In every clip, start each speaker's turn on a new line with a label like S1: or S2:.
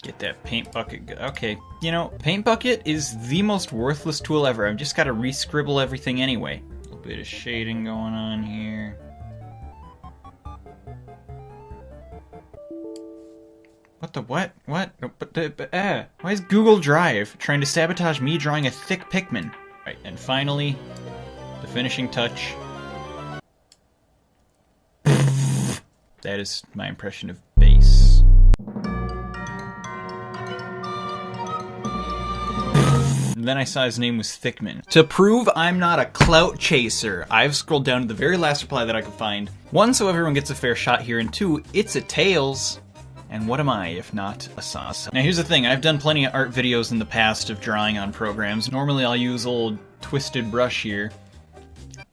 S1: Get that paint bucket. Okay, you know, paint bucket is the most worthless tool ever. I've just got to re-scribble everything anyway. A little bit of shading going on here. What the what? What? Why is Google Drive trying to sabotage me drawing a thick Pikmin? Right, and finally, the finishing touch. That is my impression of bass. And then I saw his name was Thickman. To prove I'm not a clout chaser, I've scrolled down to the very last reply that I could find. One, so everyone gets a fair shot here, and two, it's a Tails. And what am I, if not a sauce? Now here's the thing, I've done plenty of art videos in the past of drawing on programs. Normally I'll use old twisted brush here.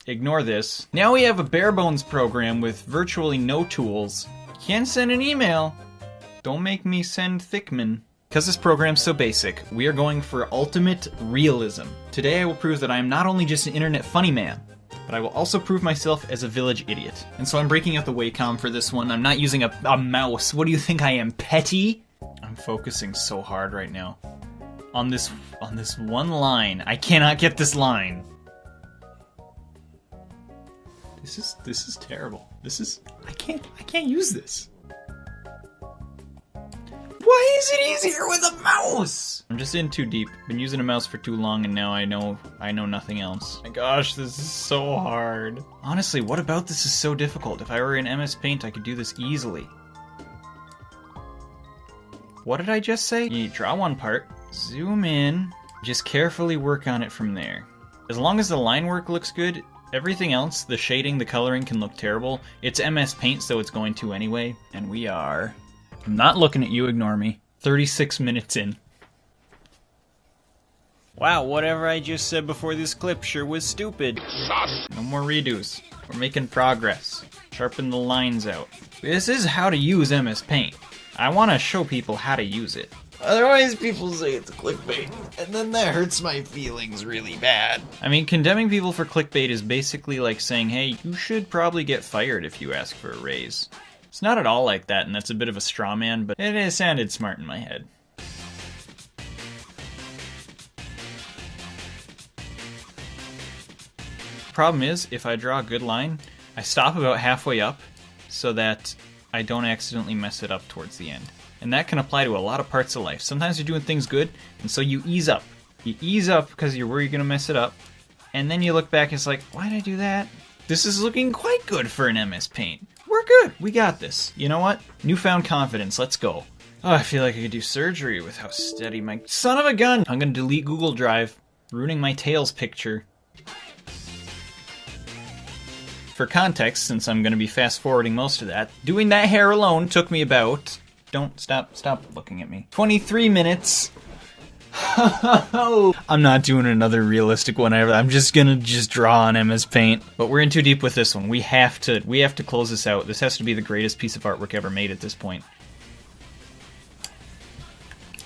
S1: Ignore this. Now we have a bare bones program with virtually no tools. Can't send an email. Don't make me send Thickman. Because this program's so basic, we are going for ultimate realism. Today I will prove that I am not only just an internet funny man, but I will also prove myself as a village idiot. And so I'm breaking out the Wacom for this one. I'm not using a mouse. What do you think I am, petty? I'm focusing so hard right now. On this one line. I cannot get this line. This is terrible. I can't use this. Why is it easier with a mouse? I'm just in too deep. Been using a mouse for too long and now I know nothing else. My gosh, this is so hard. Honestly, what about this is so difficult? If I were in MS Paint, I could do this easily. What did I just say? You draw one part, zoom in, just carefully work on it from there. As long as the line work looks good, everything else, the shading, the coloring can look terrible. It's MS Paint, so it's going to anyway. And we are... I'm not looking at you, ignore me. 36 minutes in. Wow, whatever I just said before this clip sure was stupid. No more redos. We're making progress. Sharpen the lines out. This is how to use MS Paint. I want to show people how to use it. Otherwise people say it's clickbait, and then that hurts my feelings really bad. I mean, condemning people for clickbait is basically like saying, hey, you should probably get fired if you ask for a raise. It's not at all like that, and that's a bit of a straw man, but it sounded smart in my head. Problem is, if I draw a good line, I stop about halfway up so that I don't accidentally mess it up towards the end. And that can apply to a lot of parts of life. Sometimes you're doing things good, and so you ease up. You ease up because you're worried you're gonna mess it up, and then you look back and it's like, why did I do that? This is looking quite good for an MS Paint. We're good, we got this. You know what? Newfound confidence, let's go. Oh, I feel like I could do surgery with how steady my... Son of a gun! I'm gonna delete Google Drive, ruining my Tails picture. For context, since I'm gonna be fast forwarding most of that, doing that hair alone took me about... Don't stop looking at me. 23 minutes. I'm not doing another realistic one ever. I'm just gonna draw on MS Paint. But we're in too deep with this one. We have to close this out. This has to be the greatest piece of artwork ever made at this point.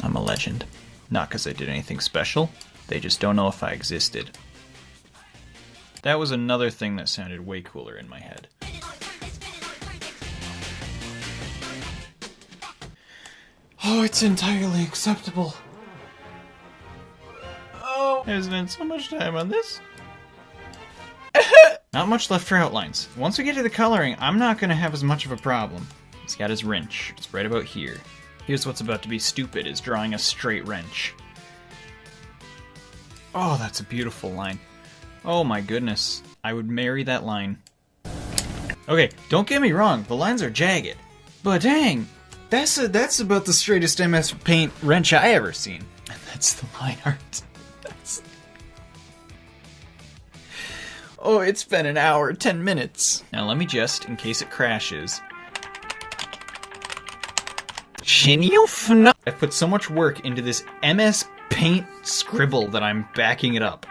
S1: I'm a legend. Not because I did anything special. They just don't know if I existed. That was another thing that sounded way cooler in my head. Oh, it's entirely acceptable. Oh, I spent so much time on this. Not much left for outlines. Once we get to the coloring, I'm not gonna have as much of a problem. He's got his wrench. It's right about here. Here's what's about to be stupid, is drawing a straight wrench. Oh, that's a beautiful line. Oh my goodness. I would marry that line. Okay, don't get me wrong, the lines are jagged. But dang! That's about the straightest MS Paint wrench I ever seen. And that's the line art. Oh, it's been an hour, 10 minutes. Now let me just, in case it crashes. I put so much work into this MS Paint scribble that I'm backing it up.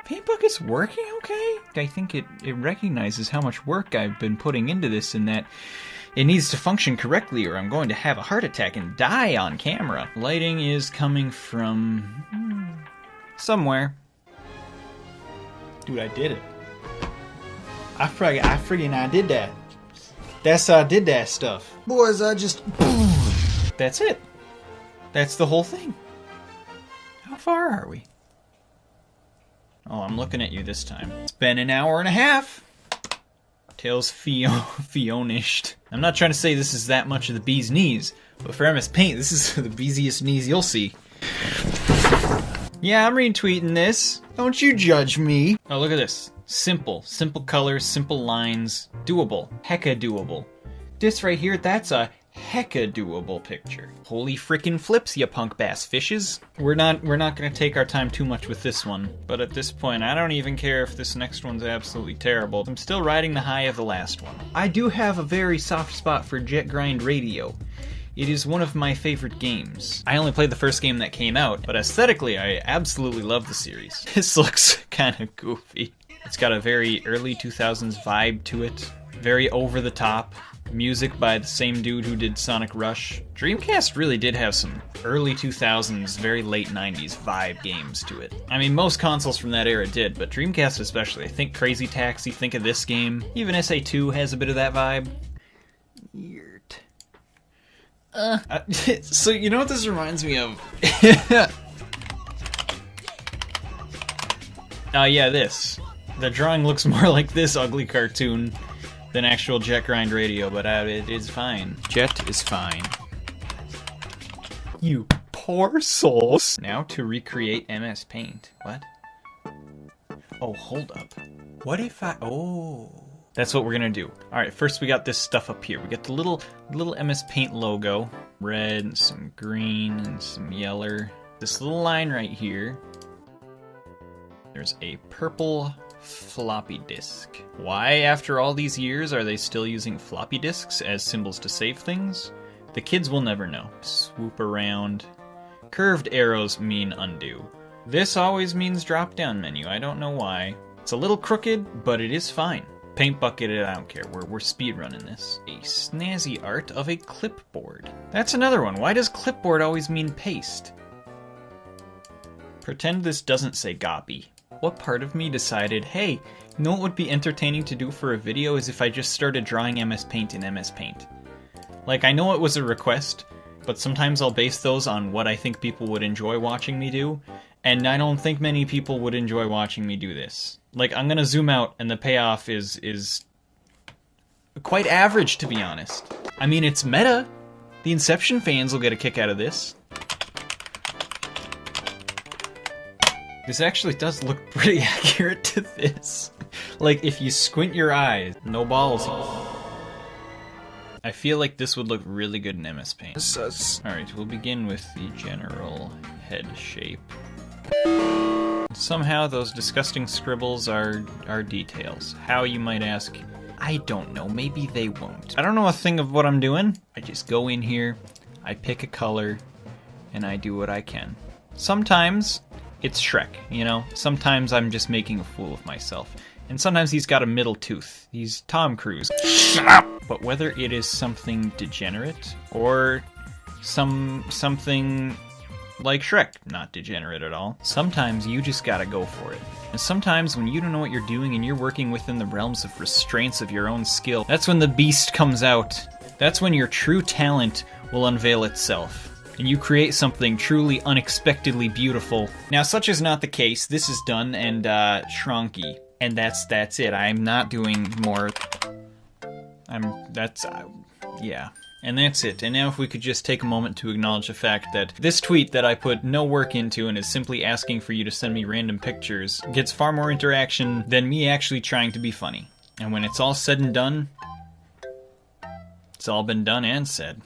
S1: Paint Bucket's working okay? I think it recognizes how much work I've been putting into this and that it needs to function correctly or I'm going to have a heart attack and die on camera. Lighting is coming from... somewhere. Dude, I did it. I friggin' did that. That's how I did that stuff.
S2: Boys, I just...
S1: That's it. That's the whole thing. How far are we? Oh, I'm looking at you this time. It's been an hour and a half. Tails Fionished. I'm not trying to say this is that much of the bee's knees, but for MS Paint, this is the beesiest knees you'll see. Yeah, I'm retweeting this. Don't you judge me. Oh, look at this. Simple. Simple colors, simple lines. Doable. Hecka doable. This right here, that's a hecka doable picture. Holy frickin' flips, you punk bass fishes. We're not gonna take our time too much with this one, but at this point, I don't even care if this next one's absolutely terrible. I'm still riding the high of the last one. I do have a very soft spot for Jet Grind Radio. It is one of my favorite games. I only played the first game that came out, but aesthetically, I absolutely love the series. This looks kinda goofy. It's got a very early 2000s vibe to it. Very over the top. Music by the same dude who did Sonic Rush. Dreamcast really did have some early 2000s, very late 90s vibe games to it. I mean, most consoles from that era did, but Dreamcast especially. Think Crazy Taxi, think of this game. Even SA2 has a bit of that vibe. Weird. So you know what this reminds me of? Yeah, this. The drawing looks more like this ugly cartoon than actual Jet Grind Radio, but it is fine. Jet is fine. You poor souls. Now to recreate MS Paint. What? Oh, hold up. What if oh. That's what we're gonna do. Alright, first we got this stuff up here. We got the little MS Paint logo. Red, and some green, and some yellow. This little line right here. There's a purple floppy disk. Why, after all these years, are they still using floppy disks as symbols to save things? The kids will never know. Swoop around. Curved arrows mean undo. This always means drop-down menu. I don't know why. It's a little crooked, but it is fine. Paint bucket it, I don't care. We're speedrunning this. A snazzy art of a clipboard. That's another one. Why does clipboard always mean paste? Pretend this doesn't say Goppy. What part of me decided, hey, you know what would be entertaining to do for a video is if I just started drawing MS Paint in MS Paint. Like, I know it was a request, but sometimes I'll base those on what I think people would enjoy watching me do, and I don't think many people would enjoy watching me do this. Like, I'm gonna zoom out, and the payoff is quite average, to be honest. I mean, it's meta. The Inception fans will get a kick out of this. This actually does look pretty accurate to this. Like, if you squint your eyes, no balls. I feel like this would look really good in MS Paint. Alright, we'll begin with the general head shape. Somehow those disgusting scribbles are details. How, you might ask? I don't know, maybe they won't. I don't know a thing of what I'm doing. I just go in here, I pick a color, and I do what I can. Sometimes it's Shrek, you know? Sometimes I'm just making a fool of myself. And sometimes he's got a middle tooth. He's Tom Cruise. Shut up! But whether it is something degenerate, or something like Shrek, not degenerate at all, sometimes you just gotta go for it. And sometimes when you don't know what you're doing and you're working within the realms of restraints of your own skill, that's when the beast comes out. That's when your true talent will unveil itself. And you create something truly unexpectedly beautiful. Now, such is not the case. This is done and shrunky. And that's it. I'm not doing more. Yeah. And that's it. And now if we could just take a moment to acknowledge the fact that this tweet that I put no work into and is simply asking for you to send me random pictures gets far more interaction than me actually trying to be funny. And when it's all said and done, it's all been done and said.